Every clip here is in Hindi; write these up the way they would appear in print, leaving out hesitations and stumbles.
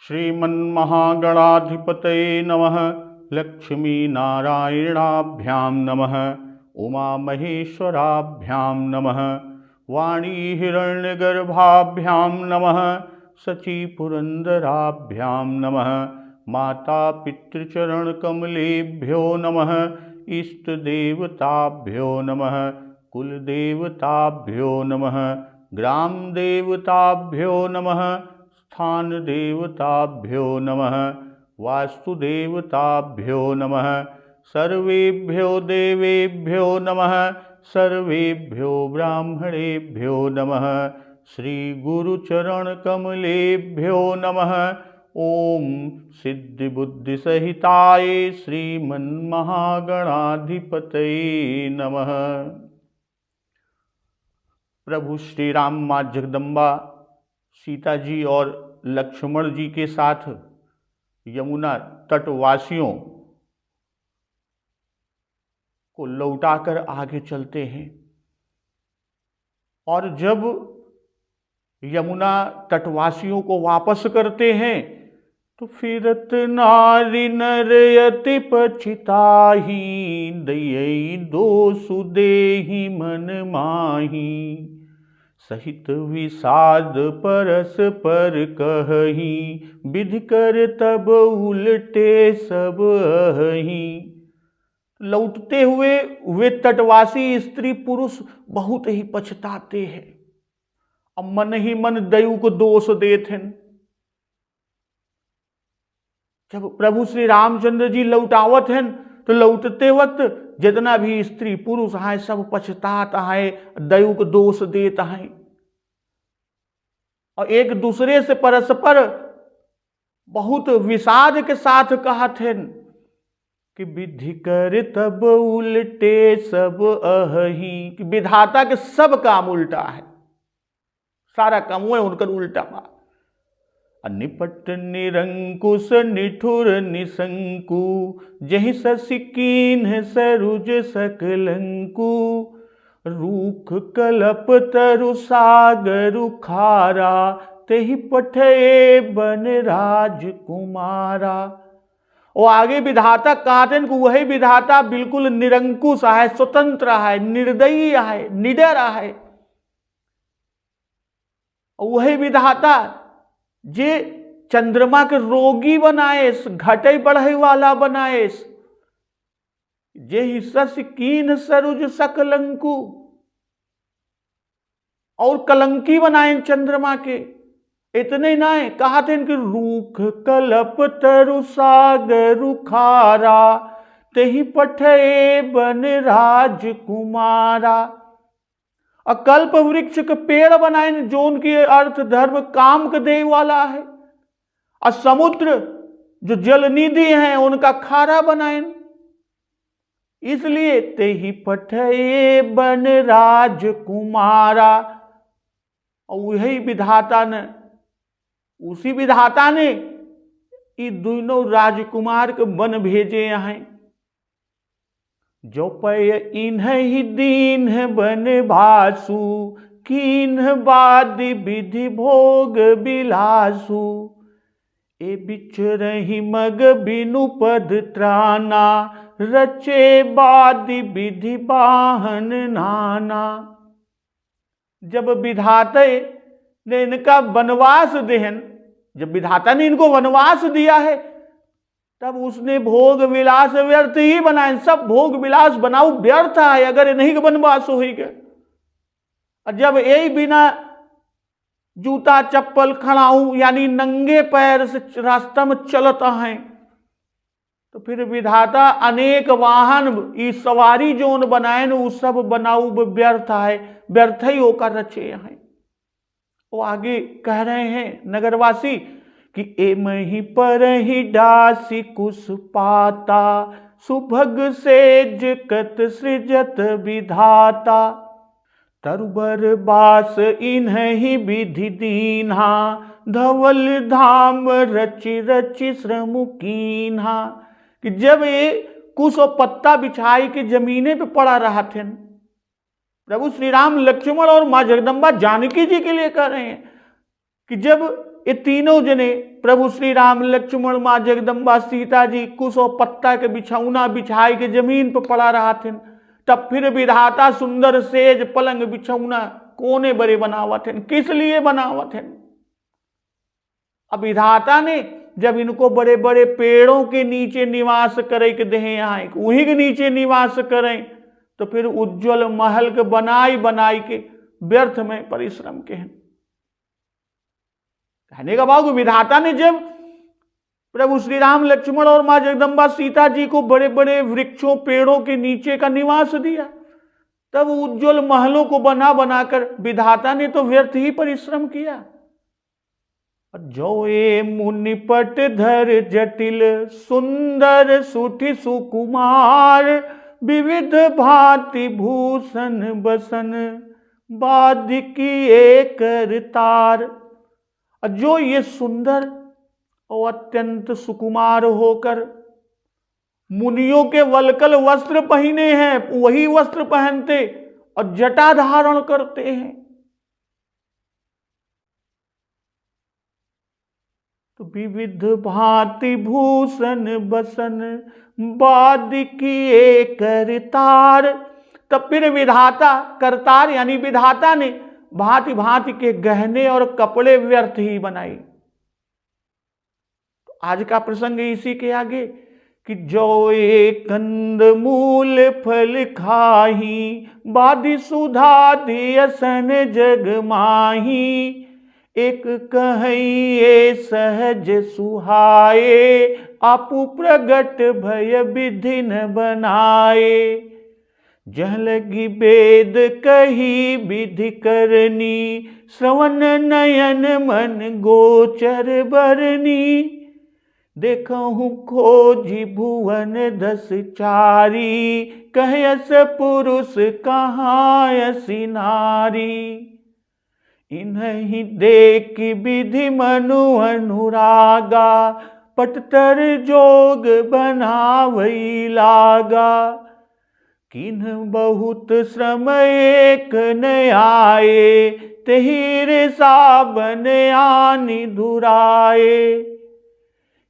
श्रीमन्महागणाधिपतये नमः। लक्ष्मीनारायणाभ्यां नमः। उमामहेश्वराभ्यां नमः। वाणीहिरण्यगर्भाभ्यां नमः। शचीपुरन्दराभ्यां नमः। मातापितृचरणकमलेभ्यो नमः। इष्टदेवताभ्यो नमः। कुलदेवताभ्यो नमः। ग्रामदेवताभ्यो नमः। स्थानदेवताभ्यो नमः। वास्तुदेवताभ्यो नमः। सर्वेभ्यो देवेभ्यो नमः। सर्वेभ्यो ब्राह्मणेभ्यो नमः। श्रीगुरुचरणकमलेभ्यो नमः। ओम सिद्धिबुद्धिसहिताय श्रीमन्महागणाधिपतये नमः। प्रभु श्री राम माँ जगदम्बा सीता जी और लक्ष्मण जी के साथ यमुना तटवासियों को लौटाकर आगे चलते हैं। और जब यमुना तटवासियों को वापस करते हैं तो फिरत नारी नरयति पछिताही, दयई दोषु देहि मन माही। सहित विषाद परस पर कही, विधि कर तब उलटे सब अहि। लौटते हुए वे तटवासी स्त्री पुरुष बहुत ही पछताते हैं। अब मन ही मन दयु को दोष देते हैं। जब प्रभु श्री रामचंद्र जी लौटावत हैं तो लौटते वक्त जितना भी स्त्री पुरुष हैं सब पछताता है, दयु को दोष देता है और एक दूसरे से परस्पर बहुत विषाद के साथ कहते हैं कि विधि कर तब उल्टे सब अहि। कि विधाता के सब काम उल्टा है, सारा काम वो उनका उल्टा बा। निपट निरंकुश निठुर निशंकु, जहि शशि कीन्ह सरुज सकलंकु। रूख कलप तरु सागरु खारा, तेहि पठये बन राजकुमारा। और आगे विधाता कहते हैं कि वही विधाता बिल्कुल निरंकुश है, स्वतंत्र है, निर्दयी है, निडर है। वही विधाता जे चंद्रमा के रोगी बनाए, घटे बढ़े वाला बनाए, जे शशि कीन सरुज सकलंकु, और कलंकी बनाए चंद्रमा के। इतने नहीं कहते हैं कि रूख कलप तरु सागरु खारा, तेहि पठये बन राजकुमारा। और कल्प वृक्ष के पेड़ बनाए जो उनकी अर्थ धर्म काम के दे वाला है। और समुद्र जो जल निधि है उनका खारा बनाए। इसलिए तेहि पठये बन राजकुमारा। और वही विधाता ने, उसी विधाता ने ये दोनों राजकुमार के बन भेजे हैं। जो पय इन्हि दीन बन भासु, कीन्ह बादि विधि भोग बिलासु। ए बिचरहि मग बिनु पद त्राना, रचे बादि विधि बाहन नाना। जब विधाता ने इनका वनवास देहन, जब विधाता ने इनको वनवास दिया है तब उसने भोग विलास व्यर्थ ही बनाए। सब भोग विलास बनाओ व्यर्थ है अगर नहीं के वनवास होगा। और जब यही बिना जूता चप्पल खड़ाऊ यानी नंगे पैर से रास्ता में चलता है तो फिर विधाता अनेक वाहन इस सवारी जोन बनाए वो सब बनाऊ व्यर्थ है, व्यर्थ ही होकर रचे हैं। वो आगे कह रहे हैं नगरवासी कि एमहि परहि डासी कुश पाता, सुभग सेज कत सृजत विधाता। तरुबर बास इन्हि विधि दीन्हा, धवल धाम रचि रचि श्रम कीन्हा। कि जब ये कुश और पत्ता बिछाई के जमीने पे पड़ा रहा थे, प्रभु श्री राम लक्ष्मण और माँ जगदम्बा जानकी जी के लिए कह रहे हैं कि जब ये तीनों जने प्रभु श्री राम, लक्ष्मण, माँ जगदम्बा, सीता जी कुश और पत्ता के बिछौना बिछाई के जमीन पर पड़ा रहा थे। तब फिर विधाता सुंदर सेज पलंग बिछौना कोने बड़े बनावत हैं। किस लिए बनावत हैं? अब विधाता ने जब इनको बड़े बड़े पेड़ों के नीचे निवास करे के देहे यहाँ, उन्हीं के नीचे निवास करें, तो फिर उज्जवल महल के बनाई के व्यर्थ में परिश्रम के हैं। कहने का भाव विधाता ने जब प्रभु श्री राम, लक्ष्मण और मां जगदम्बा सीता जी को बड़े बड़े वृक्षों पेड़ों के नीचे का निवास दिया, तब उज्जवल महलों को बनाकर विधाता ने तो व्यर्थ ही परिश्रम किया। जो ए मुनिपट धर जटिल सुंदर सुठी सुकुमार, विविध भांति भूषण बसन बाद की एक तार। जो ये सुंदर और अत्यंत सुकुमार होकर मुनियों के वल्कल वस्त्र पहने हैं, वही वस्त्र पहनते और जटा धारण करते हैं। तो विविध भांति भूषण बसन बाद की एक तार। तब फिर विधाता, करतार यानी विधाता ने भांति भांति के गहने और कपड़े व्यर्थ ही बनाए। तो आज का प्रसंग इसी के आगे कि जो एक कंद मूल फल खाही, बादी सुधा दियसन जग माही। एक कहिए सहज सुहाए, आपु प्रगट भय विधि न बनाए। जह लगी वेद कही विधि करनी, श्रवण नयन मन गोचर बरनी। देखहु खोजी भुवन 10 चारी, कहयस पुरुष कहाँ यसी नारी। इन्हीं देख विधि मनु अनुरागा, पटतर जोग बनावई लागा। किन्ह बहुत श्रम एक न आए, तेहिर साबन आनि दुराए।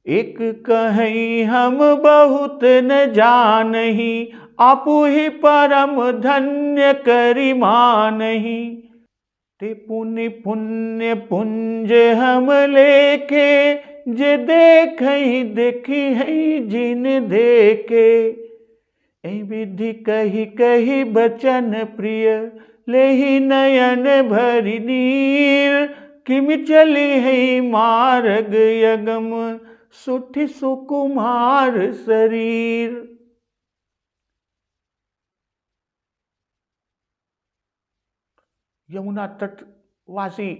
एक कहीं हम बहुत न जानही, आपु ही परम धन्य करी मानही। ते पुण्य पुण्य पुंज हम लेखे, जे देखहि देखी है जिन देखे। ऐ विधि कही कही बचन प्रिय, लेहि नयन भरि नीर। किमि चली है मार्ग यगम, सुठि सुकुमार शरीर। यमुना तटवासी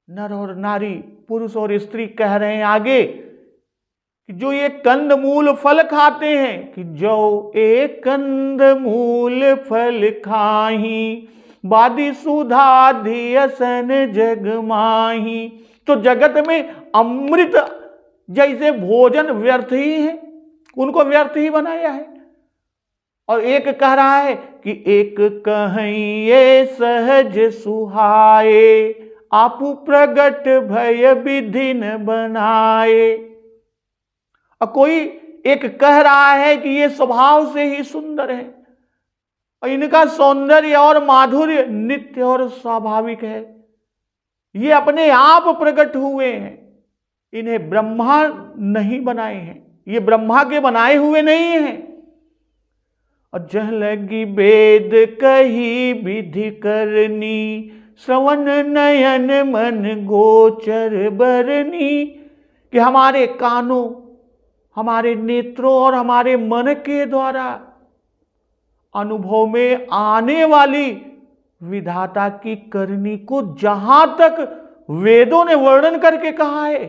नर और नारी, पुरुष और स्त्री कह रहे हैं आगे कि जो ये कंद मूल फल खाते हैं, कि जो एक कंद मूल फल खाही, बादी सुधा दियसन जग माही। तो जगत में अमृत जैसे भोजन व्यर्थ ही है, उनको व्यर्थ ही बनाया है। और एक कह रहा है कि एक कहिए सहज सुहाए, आपु प्रगट भय विधि न बनाए। और कोई एक कह रहा है कि ये स्वभाव से ही सुंदर है और इनका सौंदर्य और माधुर्य नित्य और स्वाभाविक है, ये अपने आप प्रकट हुए हैं, इन्हें ब्रह्मा नहीं बनाए हैं, ये ब्रह्मा के बनाए हुए नहीं हैं। और जह लगी वेद कही विधि करनी, श्रवण नयन मन गोचर बरनी। कि हमारे कानों, हमारे नेत्रों और हमारे मन के द्वारा अनुभव में आने वाली विधाता की करनी को जहां तक वेदों ने वर्णन करके कहा है,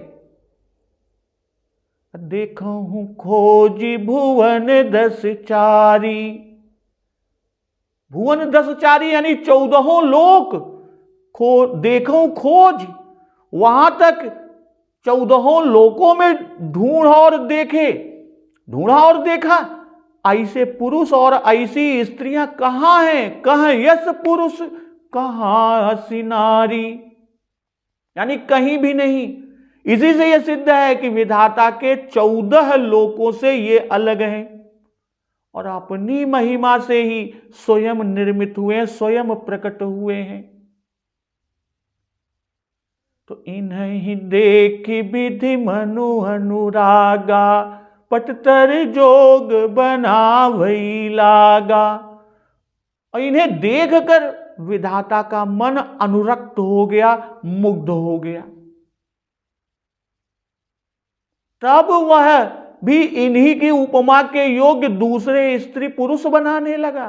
देखहूं खोजी भुवन 10 चारी। भुवन 10 चारी यानी 14 लोक देखूं खोज, वहां तक 14 लोकों में ढूंढा और देखा, ऐसे पुरुष और ऐसी स्त्रियां कहां हैं, कहां यस पुरुष कहां हसी नारी। यानी कहीं भी नहीं। इसी से यह सिद्ध है कि विधाता के 14 लोकों से ये अलग हैं और अपनी महिमा से ही स्वयं निर्मित हुए हैं, स्वयं प्रकट हुए हैं। तो इन्हीं देखी विधि मनु अनुरागा, पटतर जोग बनावई लागा। और इन्हें देखकर विधाता का मन अनुरक्त हो गया, मुग्ध हो गया। तब वह भी इन्हीं की उपमा के योग्य दूसरे स्त्री पुरुष बनाने लगा।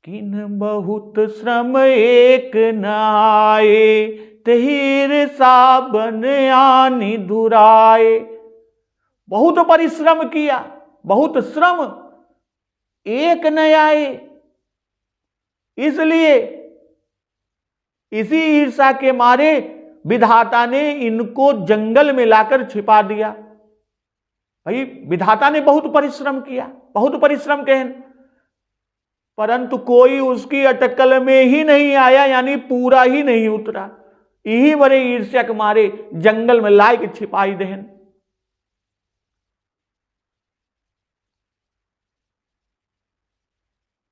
किन बहुत श्रम एक न आए, तहीर साबन आनी धुराए। बहुत परिश्रम किया, बहुत श्रम, एक न आए। इसलिए इसी ईर्षा के मारे विधाता ने इनको जंगल में लाकर छिपा दिया। भाई विधाता ने बहुत परिश्रम किया, बहुत परिश्रम कहन, परंतु कोई उसकी अटकल में ही नहीं आया, यानी पूरा ही नहीं उतरा। यही बड़े ईर्ष्या के मारे जंगल में लाए के छिपाई देहन।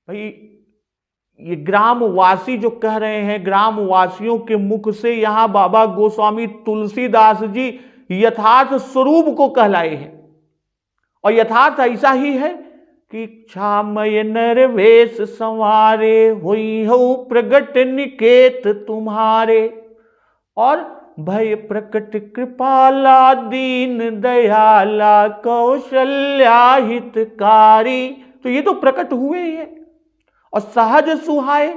भाई ये ग्रामवासी जो कह रहे हैं, ग्रामवासियों के मुख से यहां बाबा गोस्वामी तुलसीदास जी यथार्थ स्वरूप को कहलाए हैं। और यथार्थ ऐसा ही है कि क्षामय नरवेश संवारे, हुई हो प्रगट निकेत तुम्हारे। और भय प्रकट कृपाला, दीन दयाला, कौशल्या हितकारी। तो ये तो प्रकट हुए ही है। और सहज सुहाए,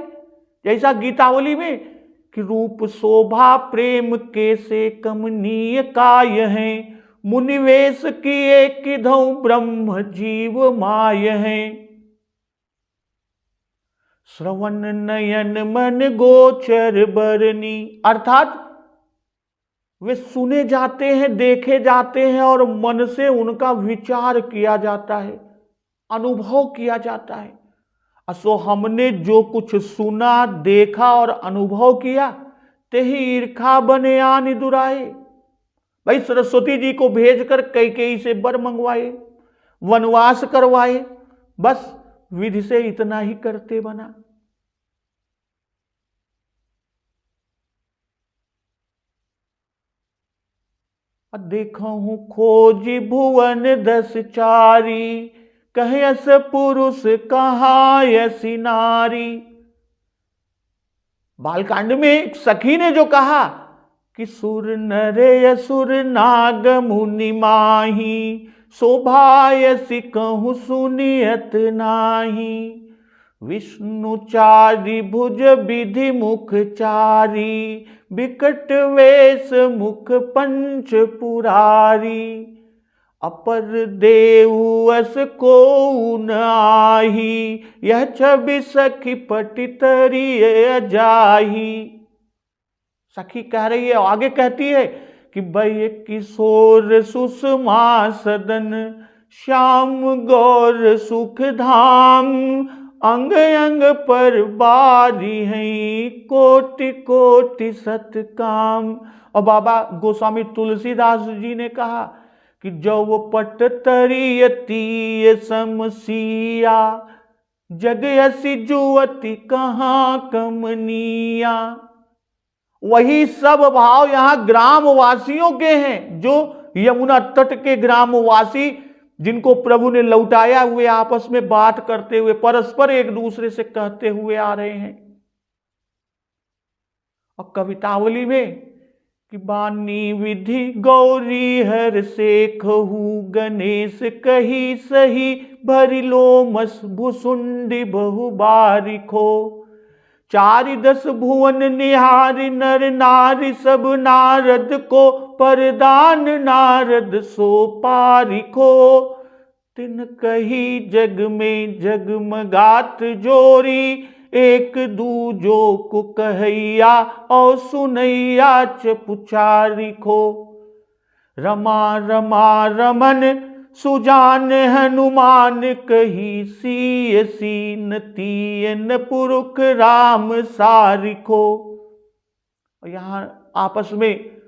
जैसा गीतावली में कि रूप शोभा प्रेम के से कमनीय काय हैं, मुनिवेश किए किधौ ब्रह्म जीव माय हैं। श्रवण नयन मन गोचर बरनी, अर्थात वे सुने जाते हैं, देखे जाते हैं और मन से उनका विचार किया जाता है, अनुभव किया जाता है। असो हमने जो कुछ सुना, देखा और अनुभव किया, तेही ईर्खा बने आन दुराए। भाई सरस्वती जी को भेजकर कैकेयी से वर मंगवाए, वनवास करवाए, बस विधि से इतना ही करते बना। देखूं खोज भुवन 10 चारी, कहयस पुरुष कहाँ यसी नारी। बालकांड में एक सखी ने जो कहा कि सुर नर असुर नाग मुनि माही, शोभायसी कहूं सुनियत नाही। विष्णु चारि भुज विधि मुख चारी, विकट वेश मुख पंच पुरारी। अपर देव अस को न आही, यह छवि सखी पटितरिय जाही। सखी कह रही है, आगे कहती है कि भय किशोर सुषमा सदन, श्याम गौर सुख धाम। अंग अंग पर बारी हैं, कोटि कोटि सतकाम। और बाबा गोस्वामी तुलसीदास जी ने कहा कि जो पट तरियती समसिया, जग यसी जुवती कहाँ कमनिया। वही सब भाव यहां ग्रामवासियों के हैं, जो यमुना तट के ग्रामवासी जिनको प्रभु ने लौटाया हुए आपस में बात करते हुए, परस्पर एक दूसरे से कहते हुए आ रहे हैं। और कवितावली में कि बानी विधि गौरी हर सेखहु, गणेश कही सही भरी लोमस भुसुंडी बहु बारिखो। 4 10 भुवन निहारी, नर नारी सब नारद को, परदान नारद सो पारिखो। तिन कही जग में जगमगात जोरी, एक दूजो को कहैया और सुनैया पुचारिखो। रमा रमा रमन सुजान हनुमान, कही सीय सीन तीयन पुरुख राम सारिखो। और यहां आपस में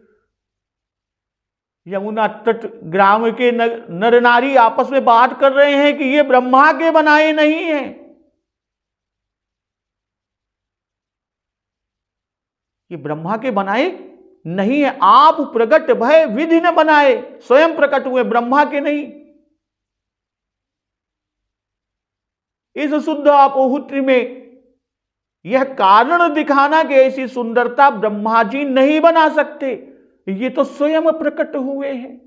यमुना तट ग्राम के नर नारी आपस में बात कर रहे हैं कि ये ब्रह्मा के बनाए नहीं हैं, ये ब्रह्मा के बनाए नहीं है, आप प्रकट भय विधि न बनाए, स्वयं प्रकट हुए, ब्रह्मा के नहीं। इस शुद्ध आपोहुत्र में यह कारण दिखाना कि ऐसी सुंदरता ब्रह्मा जी नहीं बना सकते, ये तो स्वयं प्रकट हुए हैं।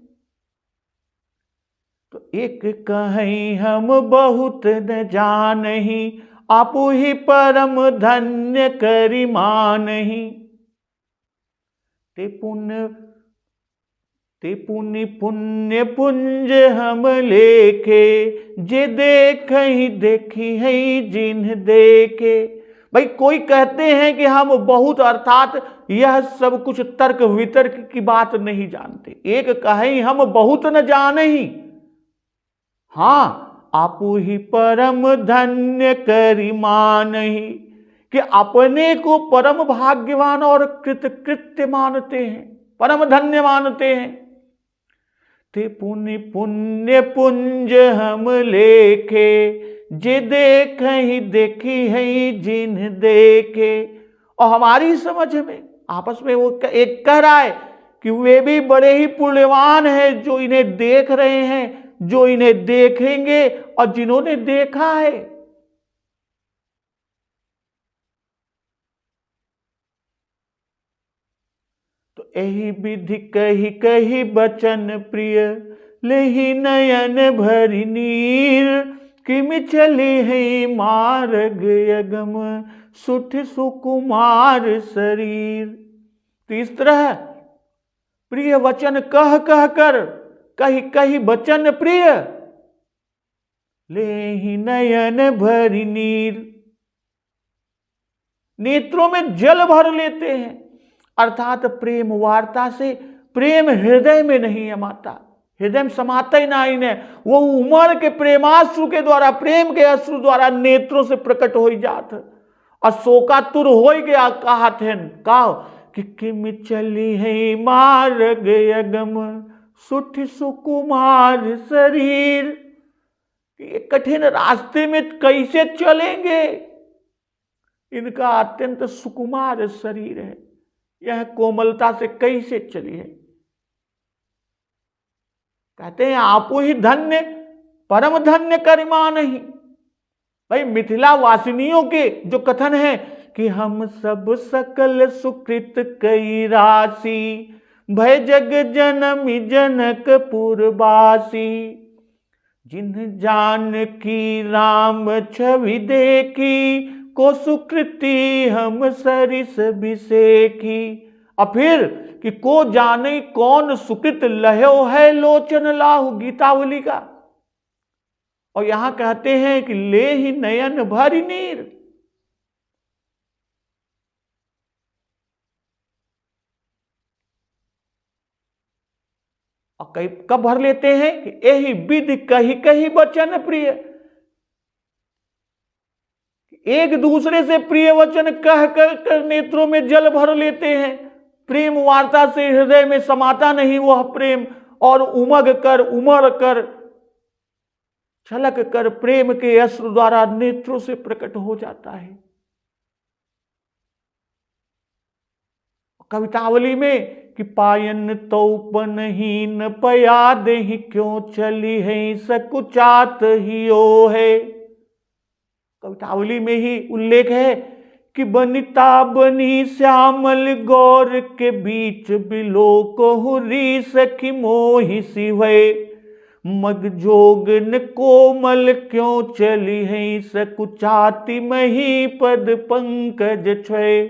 तो एक कहीं हम बहुत न जानहि, आपु ही परम धन्य करि मानहि। ते पुनि पुण्य पुंज हम लेखे, जे देखहि देखी है जिन्ह देखे। भाई कोई कहते हैं कि हम बहुत, अर्थात यह सब कुछ तर्क वितर्क की बात नहीं जानते। एक कहीं हम बहुत न जानहि, हां आपु ही परम धन्य करि मानहि, कि अपने को परम भाग्यवान और कृतकृत्य मानते हैं, परम धन्य मानते हैं। ते पुण्य पुण्य पुंज हम लेखे, जे देखहि देखी है जिन्ह देखे। और हमारी समझ में आपस में वो एक कह रहा है कि वे भी बड़े ही पुण्यवान हैं जो इन्हें देख रहे हैं, जो इन्हें देखेंगे और जिन्होंने देखा है। तो यही विधि कही कही बचन प्रिय, लेहि नयन भरि नीर। किम चले है मार्ग अगम, सुठ सुकुमार शरीर। तो इस तरह प्रिय वचन कह कह कर, कही कही बचन प्रिय, लेहि नयन भरि नीर, नेत्रों में जल भर लेते हैं। अर्थात प्रेम वार्ता से प्रेम हृदय में नहीं समाता, हृदय में समाता ही नहीं है, वो उमर के प्रेमाश्रु के द्वारा, प्रेम के अश्रु द्वारा नेत्रों से प्रकट हो जात। और शोकातुर हो गया कहत है कहो कि किम चली है मार्ग अगम, सुठ सुकुमार शरीर। ये कठिन रास्ते में कैसे चलेंगे, इनका अत्यंत सुकुमार शरीर है, यह कोमलता से कैसे चली है। कहते हैं आपो ही धन्य परम धन्य करि मानहि। भाई मिथिला वासिनियों के जो कथन है कि हम सब सकल सुकृत कई राशि, भय जग जनमी जनकपुरवासी। जिन्ह जान की राम छवि देखी, को सुकृति हम सरिस अभिषेकी। और फिर कि को जाने कौन सुकृत लहो है लोचन लाहु, गीतावली का। और यहां कहते हैं कि ले ही नयन भरि नीर। और कब भर लेते हैं कि यही विधि कही कही बचन प्रिय, एक दूसरे से प्रिय वचन कह कर नेत्रों में जल भर लेते हैं। प्रेम वार्ता से हृदय में समाता नहीं वह प्रेम, और उमग कर उमड़ कर छलक कर प्रेम के अश्रु द्वारा नेत्रों से प्रकट हो जाता है। कवितावली में कि पायन तौपनहीन पया देहि, क्यों चली है सकुचात ही ओ है। कवितावली में ही उल्लेख है कि बनिता बनी श्यामल गौर के बीच, बिलो कोहुरी सखी मोहि सिवै। मग जोगन कोमल क्यों चली है सकुचाति, मही पद पंकज छय।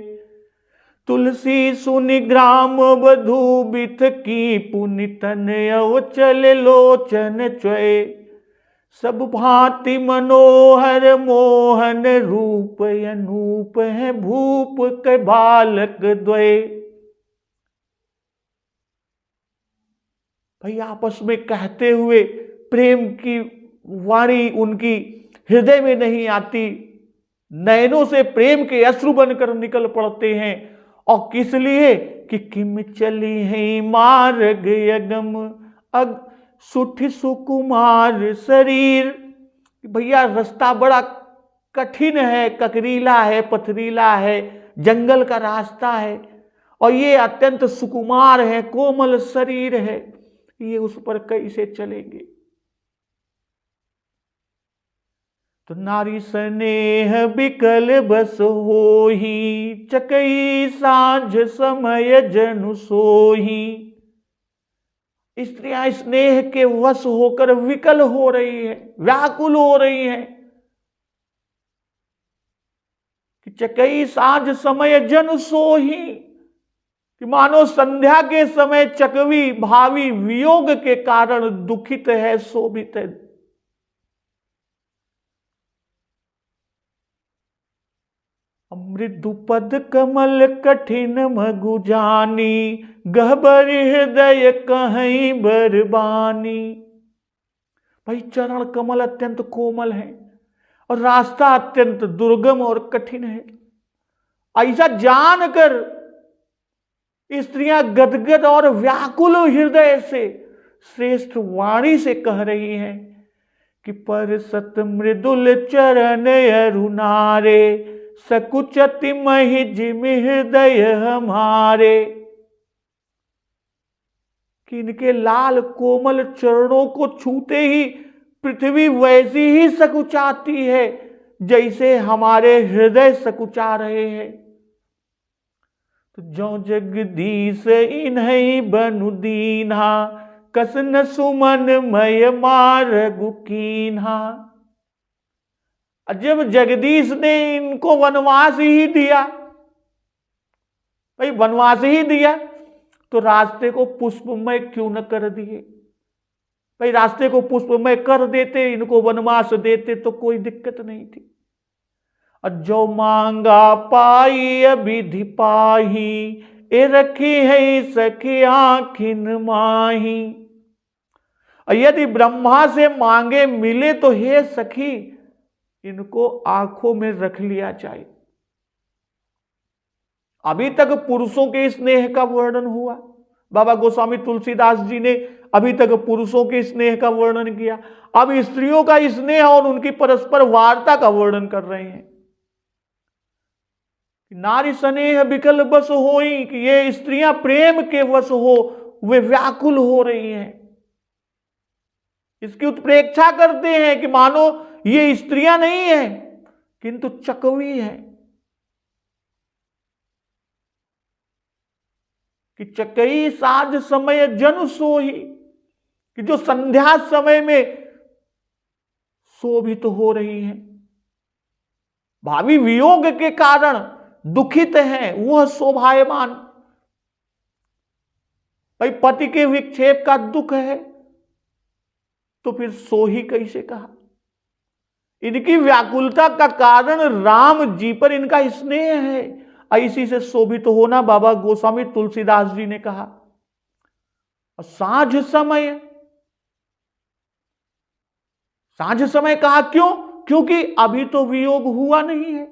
तुलसी सुनि ग्राम बधू बिथ की, पुनि तन अवचल लोचन चय। सब भांति मनोहर मोहन रूप, अनूप है भूप के बालक द्वय। भाई आपस में कहते हुए प्रेम की वाणी उनकी हृदय में नहीं आती, नयनों से प्रेम के अश्रु बनकर निकल पड़ते हैं। और किस लिए कि किम चली है मार्ग अगम अग सुठ सुकुमार शरीर। भैया रास्ता बड़ा कठिन है, ककरीला है, पथरीला है, जंगल का रास्ता है, और ये अत्यंत सुकुमार है, कोमल शरीर है, ये उस पर कैसे चलेंगे। तो नारी स्नेह बिकल बस होही, चकई सांझ समय जनु सोही। स्त्रियां स्नेह के वश होकर विकल हो रही है, व्याकुल हो रही है कि चकई सांझ समय जन सोही, कि मानो संध्या के समय चकवी भावी वियोग के कारण दुखित है, शोभित है। मृदु पद कमल कठिन मगु जानी, गहबर हृदय कहीं बरबानी। भाई चरण कमल अत्यंत कोमल है और रास्ता अत्यंत दुर्गम और कठिन है। ऐसा जानकर स्त्रियां गदगद और व्याकुल हृदय से श्रेष्ठ वाणी से कह रही हैं कि पर सत मृदुल चरण अरुणारे, सकुचति महि जिम हृदय हमारे। कि इनके लाल कोमल चरणों को छूते ही पृथ्वी वैसी ही सकुचाती है जैसे हमारे हृदय सकुचा रहे हैं। तो जो जगदीश इन्हीं बनु दीन्हा, कसन सुमन मय मारगु कीन्हा। जब जगदीश ने इनको वनवास ही दिया, भाई वनवास ही दिया, तो रास्ते को पुष्पमय क्यों न कर दिए। भाई रास्ते को पुष्पमय कर देते, इनको वनवास देते तो कोई दिक्कत नहीं थी। जो मांगा पाई अभिधि पाही, ए रखी है सखी आखिन माही। यदि ब्रह्मा से मांगे मिले तो हे सखी, इनको आंखों में रख लिया जाए। अभी तक पुरुषों के स्नेह का वर्णन हुआ, बाबा गोस्वामी तुलसीदास जी ने अभी तक पुरुषों के स्नेह का वर्णन किया। अब स्त्रियों का स्नेह और उनकी परस्पर वार्ता का वर्णन कर रहे हैं। नारी स्नेह विकल बस होई, कि ये स्त्रियां प्रेम के वश हो, वे व्याकुल हो रही हैं। इसकी उत्प्रेक्षा करते हैं कि मानो ये स्त्रियां नहीं है किंतु चकवी है। कि चकई साज समय जन सोही, कि जो संध्या समय में शोभित हो रही है, भावी वियोग के कारण दुखित है, वह शोभायमान। भाई पति के विक्षेप का दुख है तो फिर सोही कैसे कहा। इनकी व्याकुलता का कारण राम जी पर इनका स्नेह है, ऐसी से शोभित तो होना बाबा गोस्वामी तुलसीदास जी ने कहा। सांझ समय, सांझ समय कहा क्यों? क्योंकि अभी तो वियोग हुआ नहीं है,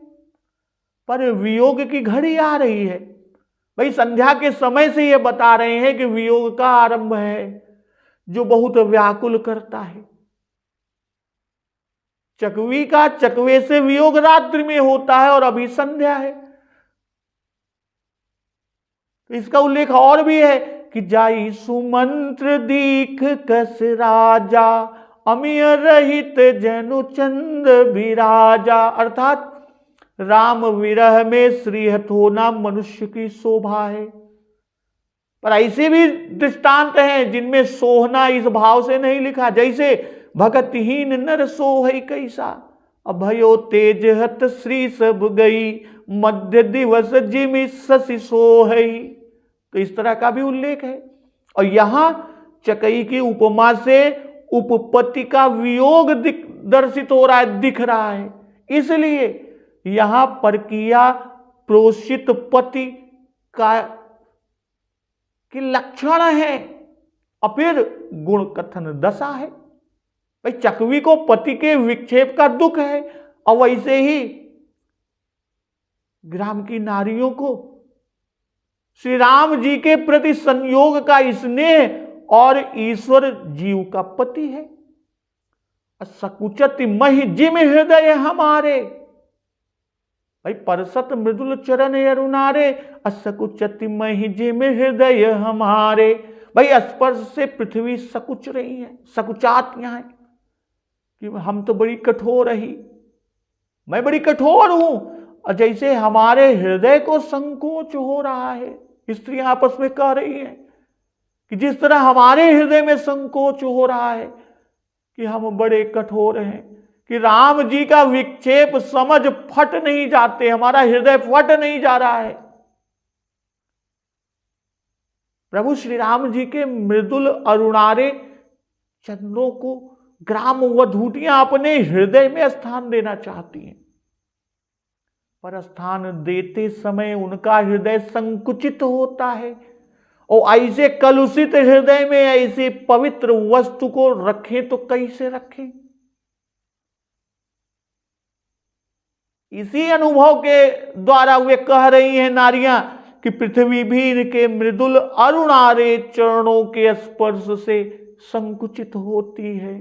पर वियोग की घड़ी आ रही है। भाई संध्या के समय से ये बता रहे हैं कि वियोग का आरंभ है, जो बहुत व्याकुल करता है। चकवी का चकवे से वियोग रात्रि में होता है और अभी संध्या है। तो इसका उल्लेख और भी है कि जाई सुमंत्र दीख कस राजा, अमिय रहित जनु चंद विराजा। अर्थात राम विरह में श्रीहत होना मनुष्य की शोभा है। पर ऐसे भी दृष्टांत हैं जिनमें सोहना इस भाव से नहीं लिखा, जैसे भगतहीन नर सोहै कैसा, अभयो तेज हत श्री सब गई, मध्य दिवस जिमि शशि सोहै। तो इस तरह का भी उल्लेख है। और यहां चकई की उपमा से उपपत्ति का वियोग दर्शित हो रहा है, दिख रहा है। इसलिए यहां परकीया प्रोषित पति का कि लक्षण है और फिर गुण कथन दशा है। भाई चकवी को पति के विक्षेप का दुख है और वैसे ही ग्राम की नारियों को श्री राम जी के प्रति संयोग का स्नेह और ईश्वर जीव का पति है। सकुचति महि जिम हृदय हमारे, भाई परसत मृदुल चरण अरुणारे, असकुचति महि जिम हृदय हमारे। भाई स्पर्श से पृथ्वी सकुच रही है, सकुचात यहां है कि हम तो बड़ी कठोर रही, मैं बड़ी कठोर हूं, और जैसे हमारे हृदय को संकोच हो रहा है। स्त्रियां आपस में कह रही हैं कि जिस तरह हमारे हृदय में संकोच हो रहा है कि हम बड़े कठोर हैं, कि राम जी का विक्षेप समझ फट नहीं जाते, हमारा हृदय फट नहीं जा रहा है। प्रभु श्री राम जी के मृदुल अरुणारे चंद्रों को ग्राम वधूटियां अपने हृदय में स्थान देना चाहती हैं, पर स्थान देते समय उनका हृदय संकुचित होता है। और ऐसे कलुषित हृदय में ऐसे पवित्र वस्तु को रखें तो कैसे रखें? इसी अनुभव के द्वारा वे कह रही हैं नारियां कि पृथ्वी भी इनके मृदुल अरुणारे चरणों के स्पर्श से संकुचित होती है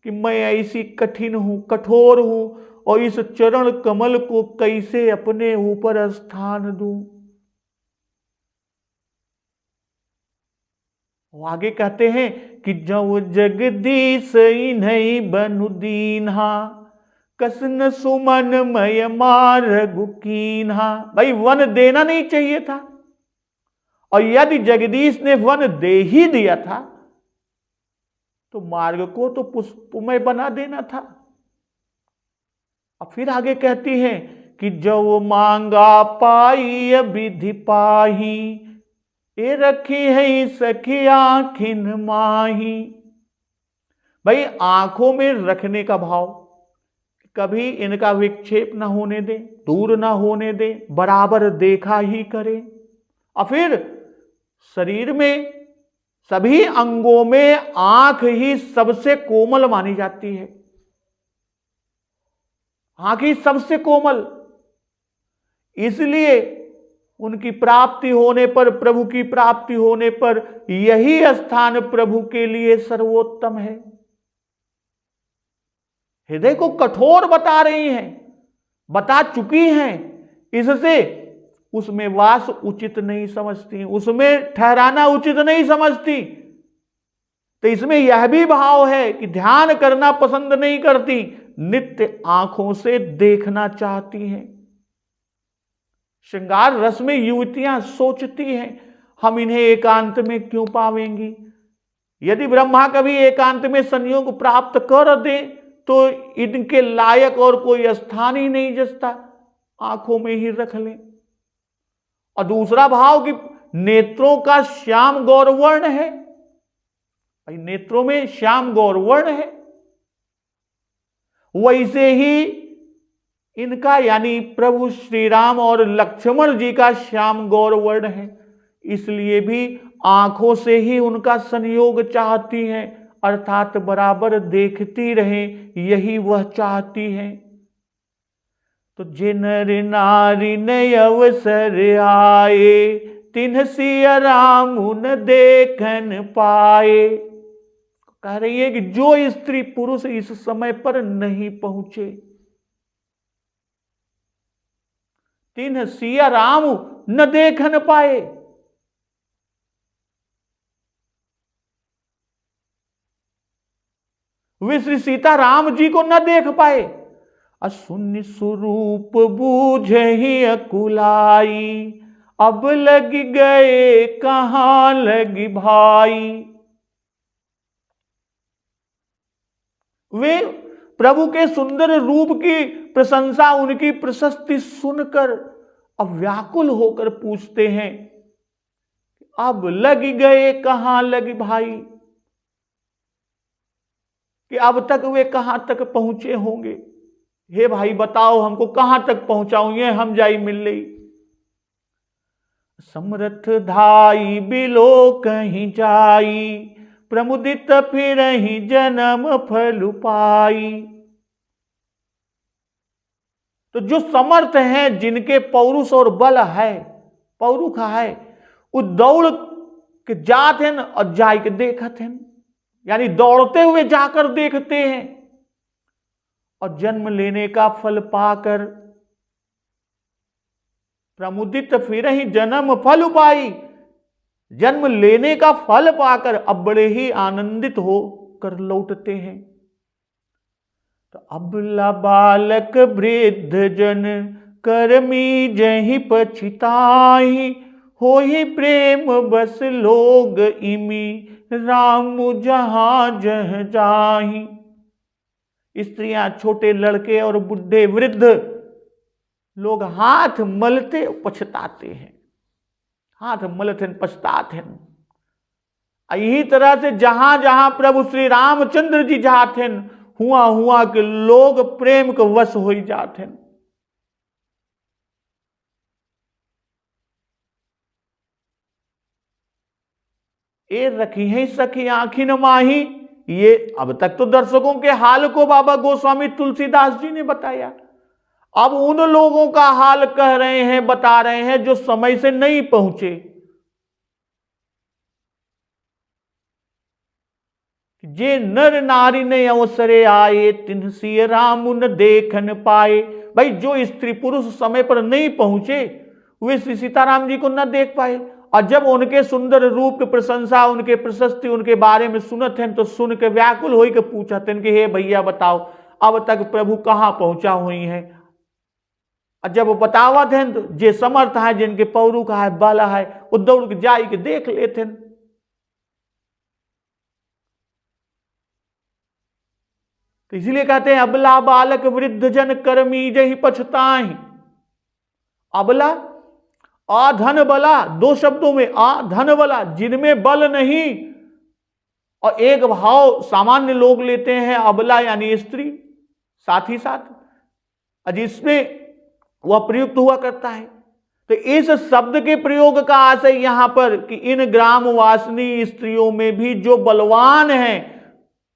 कि मैं ऐसी कठिन हूं, कठोर हूं, और इस चरण कमल को कैसे अपने ऊपर स्थान दूं। वो आगे कहते हैं कि जव जगदीश इन्हीं बनु दीन्हा, कसन सुमन मय मार गुकीन्हा। भाई वन देना नहीं चाहिए था, और यदि जगदीश ने वन दे ही दिया था तो मार्ग को तो पुष्पमय बना देना था। और फिर आगे कहती हैं कि जो मांगा पाई विधि पाही, ये रखी है सखी आखिन माही। भाई आंखों में रखने का भाव, कभी इनका विक्षेप ना होने दे, दूर ना होने दे, बराबर देखा ही करे। और फिर शरीर में सभी अंगों में आंख ही सबसे कोमल मानी जाती है, आंख ही सबसे कोमल। इसलिए उनकी प्राप्ति होने पर, प्रभु की प्राप्ति होने पर यही स्थान प्रभु के लिए सर्वोत्तम है। हृदय को कठोर बता रही हैं, बता चुकी हैं, इससे उसमें वास उचित नहीं समझती, उसमें ठहराना उचित नहीं समझती। तो इसमें यह भी भाव है कि ध्यान करना पसंद नहीं करती, नित्य आंखों से देखना चाहती हैं। श्रृंगार रस में युवतियां सोचती हैं हम इन्हें एकांत में क्यों पावेंगी। यदि ब्रह्मा कभी एकांत में संयोग प्राप्त कर दे तो इनके लायक और कोई स्थान ही नहीं जचता, आंखों में ही रख लें। और दूसरा भाव कि नेत्रों का श्याम गौरवर्ण है, भाई नेत्रों में श्याम गौरवर्ण है, वैसे ही इनका यानी प्रभु श्री राम और लक्ष्मण जी का श्याम गौरवर्ण है। इसलिए भी आंखों से ही उनका संयोग चाहती हैं, अर्थात बराबर देखती रहें, यही वह चाहती हैं। तो जिन नारी ने अवसर आए, तिन्ह सिया राम न देखन पाए। कह रही है कि जो स्त्री पुरुष इस समय पर नहीं पहुंचे, तिन्ह सिया राम न देखन पाए। वे श्री सीता राम जी को न देख पाए। असुन स्वरूप बूझे ही अकुलाई, अब लग गए कहां लगी भाई। वे प्रभु के सुंदर रूप की प्रशंसा, उनकी प्रशस्ति सुनकर अब व्याकुल होकर पूछते हैं, अब लग गए कहां लगी भाई, कि अब तक वे कहां तक पहुंचे होंगे। हे भाई बताओ हमको कहां तक पहुंचाऊंगे, हम जाई मिल लई। समरथ धाई बिलो कहीं जाई, प्रमुदित फिर ही जन्म फल पाई। तो जो समर्थ हैं, जिनके पौरुष और बल है, पौरुख है, वो दौड़ के जाते हैं और जाय के देखते हैं, यानी दौड़ते हुए जाकर देखते हैं और जन्म लेने का फल पाकर प्रमुदित फिर ही जन्म फल पाई। जन्म लेने का फल पाकर अब बड़े ही आनंदित होकर लौटते हैं। तो अबला बालक वृद्ध जन कर्मी जहि पछिताहि, हो ही प्रेम बस लोग इमी राम जहां जह जाहि। स्त्रियां, छोटे लड़के और बुढ़े वृद्ध लोग हाथ मलते पछताते हैं, हाथ मलते पछताते हैं। यही तरह से जहां जहां प्रभु श्री रामचंद्र जी जाते हैं, हुआ हुआ के लोग प्रेम के वश हो जाते हैं। ये रखी है सखी आंखी न माही। ये अब तक तो दर्शकों के हाल को बाबा गोस्वामी तुलसीदास जी ने बताया। अब उन लोगों का हाल कह रहे हैं, बता रहे हैं जो समय से नहीं पहुंचे। जे नर नारी ने अवसरे आए, तिन्ह सिय राम न देखन पाए। भाई जो स्त्री पुरुष समय पर नहीं पहुंचे वे श्री सीताराम जी को न देख पाए। और जब उनके सुंदर रूप की प्रशंसा, उनके प्रशस्ति, उनके बारे में सुनत हैं तो सुन के व्याकुल हो के पूछते हैं कि हे भैया बताओ अब तक प्रभु कहां पहुंचा हुई है। और जब वो बतावत हैं तो जे समर्थ है, जिनके पौरू का है, बल है, वो दौड़ के जाई के देख लेते हैं। तो इसलिए कहते हैं अबला बालक वृद्ध जन कर्मी जहि पछताहि। अबला धन बला, दो शब्दों में धन बला, जिनमें बल नहीं। और एक भाव सामान्य लोग लेते हैं अबला यानी स्त्री, साथ ही साथ जिसमें वह प्रयुक्त हुआ करता है। तो इस शब्द के प्रयोग का आशय यहां पर कि इन ग्रामवासिनी स्त्रियों में भी जो बलवान हैं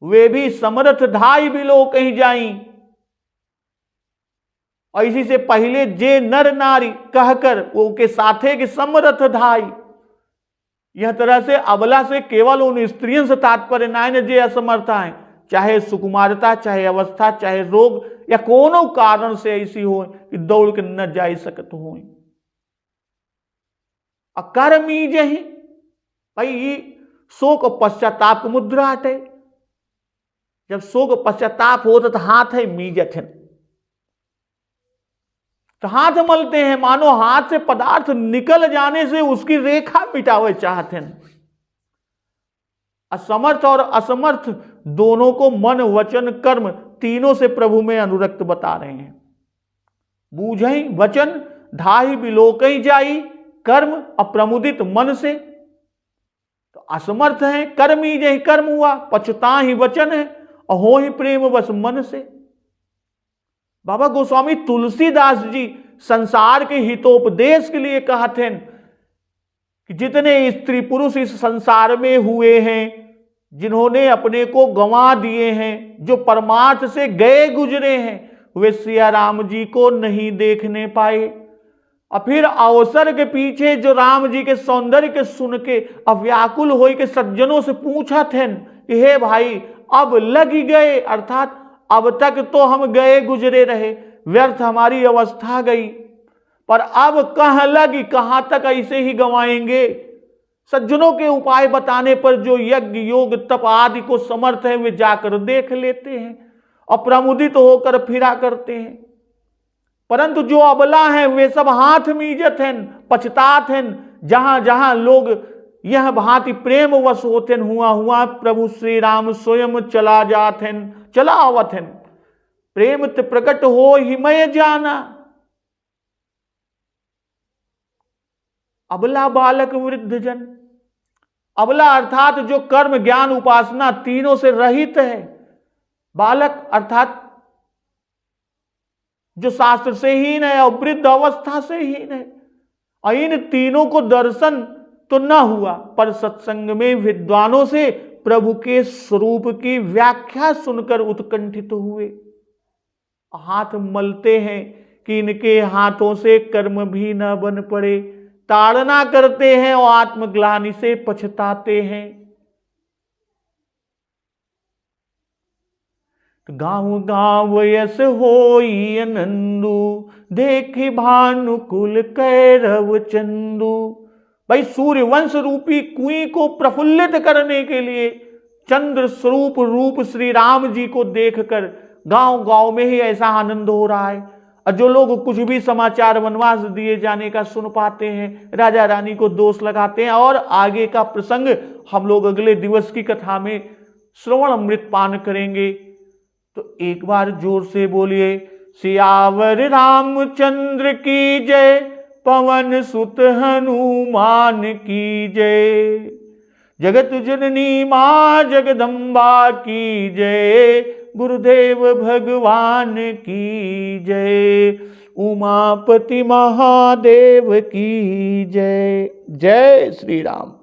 वे भी समर्थ धाई भी लोग कहीं जाई। और इसी से पहले जे नर नारी कहकर वो के साथे के समर्थ धाई। यह तरह से अबला से केवल उन स्त्रियों से तात्पर्य न जे असमर्था है, चाहे सुकुमारता, चाहे अवस्था, चाहे रोग या कोनो कारण से ऐसी हो कि दौड़ के न जा सकत हो। अकर्मी जही, भाई शोक पश्चाताप की मुद्रा हटे। जब शोक पश्चाताप होता तो हाथ है मीजत है, तो हाथ मलते हैं, मानो हाथ से पदार्थ निकल जाने से उसकी रेखा मिटावे चाहते हैं। असमर्थ और असमर्थ दोनों को मन वचन कर्म तीनों से प्रभु में अनुरक्त बता रहे हैं। बूझई वचन धाही बिलोकई जाई, कर्म अप्रमुदित मन से। तो असमर्थ है, कर्मी जही कर्म हुआ, पछता ही वचन है और हो ही प्रेम बस मन से। बाबा गोस्वामी तुलसीदास जी संसार के हितोपदेश के लिए कहते हैं कि जितने स्त्री पुरुष इस संसार में हुए हैं, जिन्होंने अपने को गंवा दिए हैं, जो परमार्थ से गए गुजरे हैं, वे सिया राम जी को नहीं देखने पाए। और फिर अवसर के पीछे जो राम जी के सौंदर्य के सुन के अव्याकुल हो के सज्जनों से पूछा थे कि हे भाई अब लग गए, अर्थात अब तक तो हम गए गुजरे रहे, व्यर्थ हमारी अवस्था गई, पर अब कहां लगी, कहां तक ऐसे ही गंवाएंगे। सज्जनों के उपाय बताने पर जो यज्ञ योग तप आदि को समर्थ है वे जाकर देख लेते हैं और प्रमुदित होकर फिरा करते हैं। परंतु जो अबला हैं वे सब हाथ मीजत हैं, पछतात हैं। जहां जहां लोग यह भांति प्रेम वश होते हुआ हुआ प्रभु श्री राम स्वयं चला जाते, चला आवत हैं। प्रेम ते प्रकट हो हिमय जाना। अबला बालक वृद्ध जन, अबला अर्थात जो कर्म ज्ञान उपासना तीनों से रहित है। बालक अर्थात जो शास्त्र से हीन है और वृद्ध अवस्था से हीन है। और इन तीनों को दर्शन तो न हुआ, पर सत्संग में विद्वानों से प्रभु के स्वरूप की व्याख्या सुनकर उत्कंठित हुए। हाथ मलते हैं कि इनके हाथों से कर्म भी न बन पड़े, ताड़ना करते हैं और आत्मग्लानि से पछताते हैं। गाँव गाँव यस होई आनंदु, देखे भानुकुल कैरव चंदु। भाई सूर्य वंश रूपी कुएं को प्रफुल्लित करने के लिए चंद्र स्वरूप रूप श्री राम जी को देखकर गांव गांव में ही ऐसा आनंद हो रहा है। और जो लोग कुछ भी समाचार वनवास दिए जाने का सुन पाते हैं, राजा रानी को दोष लगाते हैं। और आगे का प्रसंग हम लोग अगले दिवस की कथा में श्रवण अमृत पान करेंगे। तो एक बार जोर से बोलिए, सियावर रामचंद्र की जय, पवन सुत हनुमान की जय। जगत जननी मां जगदम्बा की जय, गुरुदेव भगवान की जय, उमापति महादेव की जय। जय श्री राम।